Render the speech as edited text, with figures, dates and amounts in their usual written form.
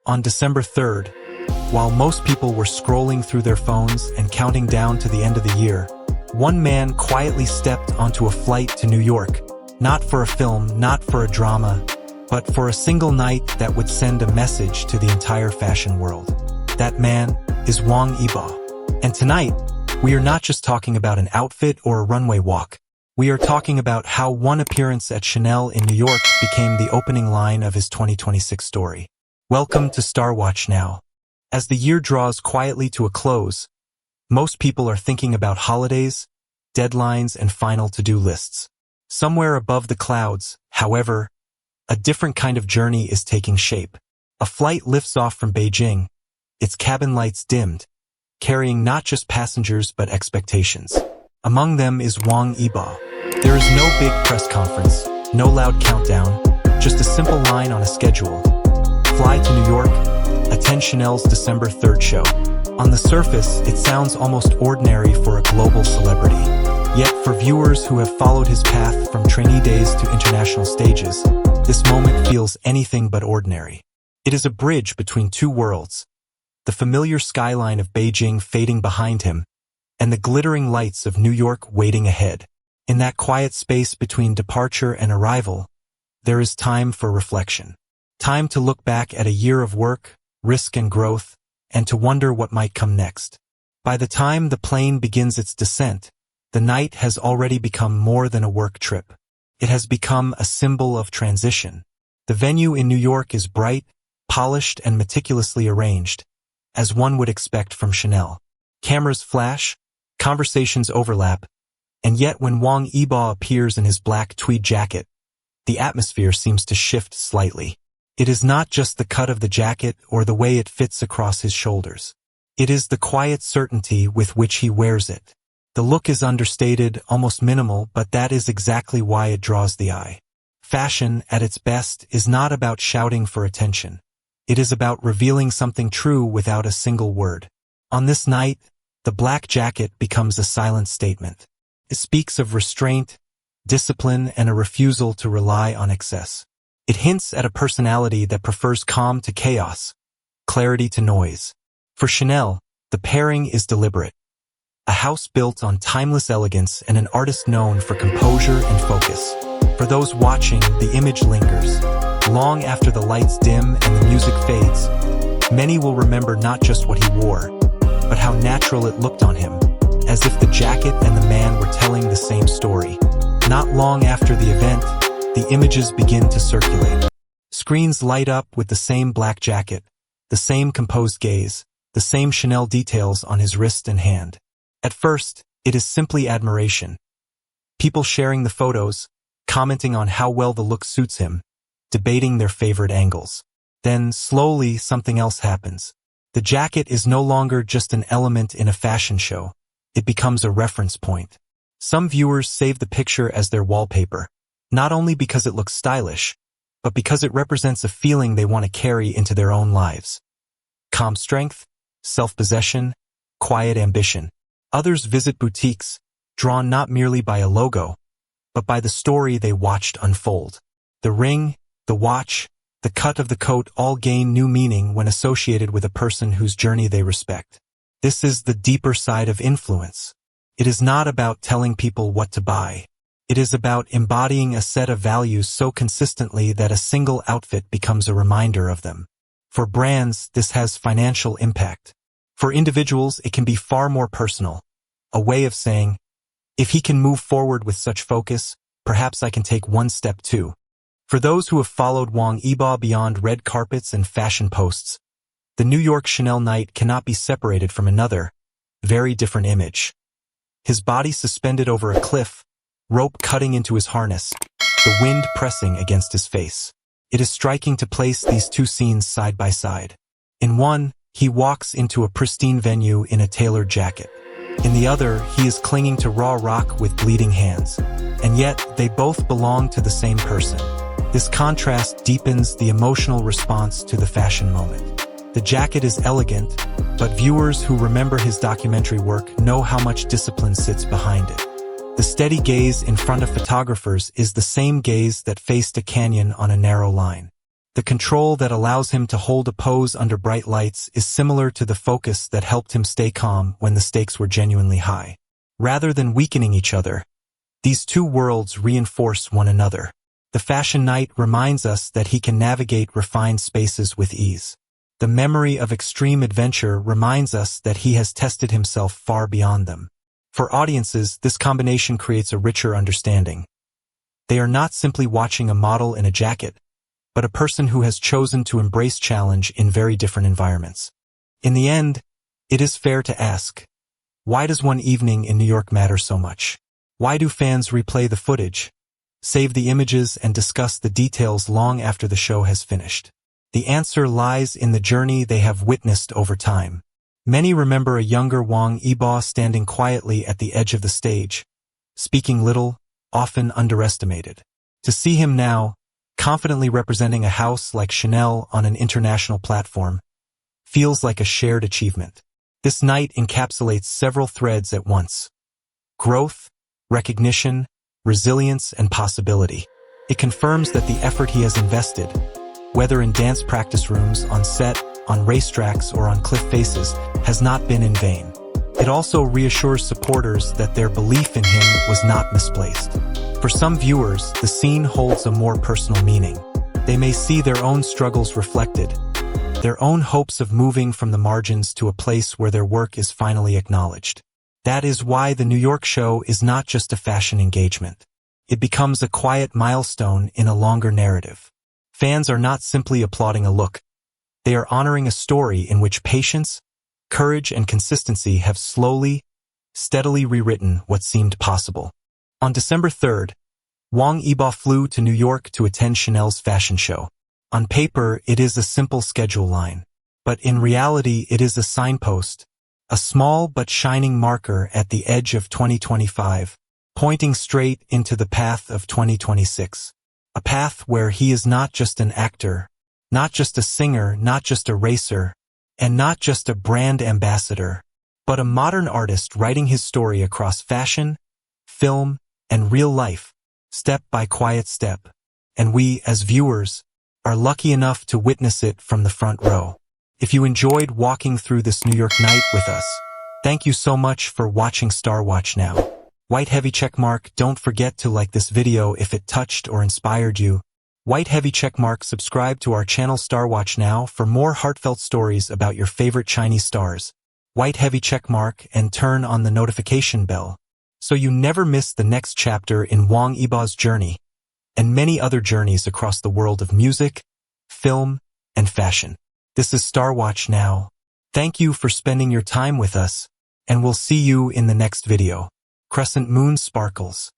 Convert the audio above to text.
On December 3rd, while most people were scrolling through their phones and counting down to the end of the year, one man quietly stepped onto a flight to New York, not for a film, not for a drama, but for a single night that would send a message to the entire fashion world. That man is Wang Yibo. And tonight, we are not just talking about an outfit or a runway walk. We are talking about how one appearance at Chanel in New York became the opening line of his 2026 story. Welcome to Star Watch Now. As the year draws quietly to a close, most people are thinking about holidays, deadlines, and final to-do lists. Somewhere above the clouds, however, a different kind of journey is taking shape. A flight lifts off from Beijing, its cabin lights dimmed, carrying not just passengers but expectations. Among them is Wang Yibo. There is no big press conference, no loud countdown, just a simple line on a schedule. Fly to New York, attend Chanel's December 3rd show. On the surface, it sounds almost ordinary for a global celebrity. Yet for viewers who have followed his path from trainee days to international stages, this moment feels anything but ordinary. It is a bridge between two worlds, the familiar skyline of Beijing fading behind him, and the glittering lights of New York waiting ahead. In that quiet space between departure and arrival, there is time for reflection. Time to look back at a year of work, risk and growth, and to wonder what might come next. By the time the plane begins its descent, the night has already become more than a work trip. It has become a symbol of transition. The venue in New York is bright, polished, and meticulously arranged, as one would expect from Chanel. Cameras flash, conversations overlap, and yet when Wang Yibo appears in his black tweed jacket, the atmosphere seems to shift slightly. It is not just the cut of the jacket or the way it fits across his shoulders. It is the quiet certainty with which he wears it. The look is understated, almost minimal, but that is exactly why it draws the eye. Fashion, at its best, is not about shouting for attention. It is about revealing something true without a single word. On this night, the black jacket becomes a silent statement. It speaks of restraint, discipline, and a refusal to rely on excess. It hints at a personality that prefers calm to chaos, clarity to noise. For Chanel, the pairing is deliberate. A house built on timeless elegance and an artist known for composure and focus. For those watching, the image lingers. Long after the lights dim and the music fades, many will remember not just what he wore, but how natural it looked on him, as if the jacket and the man were telling the same story. Not long after the event, the images begin to circulate. Screens light up with the same black jacket, the same composed gaze, the same Chanel details on his wrist and hand. At first, it is simply admiration. People sharing the photos, commenting on how well the look suits him, debating their favorite angles. Then, slowly, something else happens. The jacket is no longer just an element in a fashion show. It becomes a reference point. Some viewers save the picture as their wallpaper, not only because it looks stylish, but because it represents a feeling they want to carry into their own lives. Calm strength, self-possession, quiet ambition. Others visit boutiques, drawn not merely by a logo, but by the story they watched unfold. The ring, the watch, the cut of the coat all gain new meaning when associated with a person whose journey they respect. This is the deeper side of influence. It is not about telling people what to buy. It is about embodying a set of values so consistently that a single outfit becomes a reminder of them. For brands, this has financial impact. For individuals, it can be far more personal. A way of saying, if he can move forward with such focus, perhaps I can take one step too. For those who have followed Wang Yibo beyond red carpets and fashion posts, the New York Chanel night cannot be separated from another, very different image. His body suspended over a cliff, rope cutting into his harness, the wind pressing against his face. It is striking to place these two scenes side by side. In one, he walks into a pristine venue in a tailored jacket. In the other, he is clinging to raw rock with bleeding hands. And yet, they both belong to the same person. This contrast deepens the emotional response to the fashion moment. The jacket is elegant, but viewers who remember his documentary work know how much discipline sits behind it. The steady gaze in front of photographers is the same gaze that faced a canyon on a narrow line. The control that allows him to hold a pose under bright lights is similar to the focus that helped him stay calm when the stakes were genuinely high. Rather than weakening each other, these two worlds reinforce one another. The fashion knight reminds us that he can navigate refined spaces with ease. The memory of extreme adventure reminds us that he has tested himself far beyond them. For audiences, this combination creates a richer understanding. They are not simply watching a model in a jacket, but a person who has chosen to embrace challenge in very different environments. In the end, it is fair to ask, why does one evening in New York matter so much? Why do fans replay the footage, save the images, and discuss the details long after the show has finished? The answer lies in the journey they have witnessed over time. Many remember a younger Wang Yibo standing quietly at the edge of the stage, speaking little, often underestimated. To see him now, confidently representing a house like Chanel on an international platform, feels like a shared achievement. This night encapsulates several threads at once: growth, recognition, resilience, and possibility. It confirms that the effort he has invested, whether in dance practice rooms, on set, on racetracks, or on cliff faces, has not been in vain. It also reassures supporters that their belief in him was not misplaced. For some viewers, the scene holds a more personal meaning. They may see their own struggles reflected, their own hopes of moving from the margins to a place where their work is finally acknowledged. That is why the New York show is not just a fashion engagement. It becomes a quiet milestone in a longer narrative. Fans are not simply applauding a look. They are honoring a story in which patience, courage, and consistency have slowly, steadily rewritten what seemed possible. On December 3rd, Wang Yibo flew to New York to attend Chanel's fashion show. On paper, it is a simple schedule line, but in reality it is a signpost, a small but shining marker at the edge of 2025, pointing straight into the path of 2026. A path where he is not just an actor, not just a singer, not just a racer, and not just a brand ambassador, but a modern artist writing his story across fashion, film, and real life, step by quiet step. And we, as viewers, are lucky enough to witness it from the front row. If you enjoyed walking through this New York night with us, thank you so much for watching Star Watch Now. White heavy checkmark, don't forget to like this video if it touched or inspired you. White heavy checkmark, subscribe to our channel Star Watch Now for more heartfelt stories about your favorite Chinese stars. White heavy checkmark and turn on the notification bell, so you never miss the next chapter in Wang Yibo's journey, and many other journeys across the world of music, film, and fashion. This is Star Watch Now. Thank you for spending your time with us, and we'll see you in the next video. Crescent Moon Sparkles.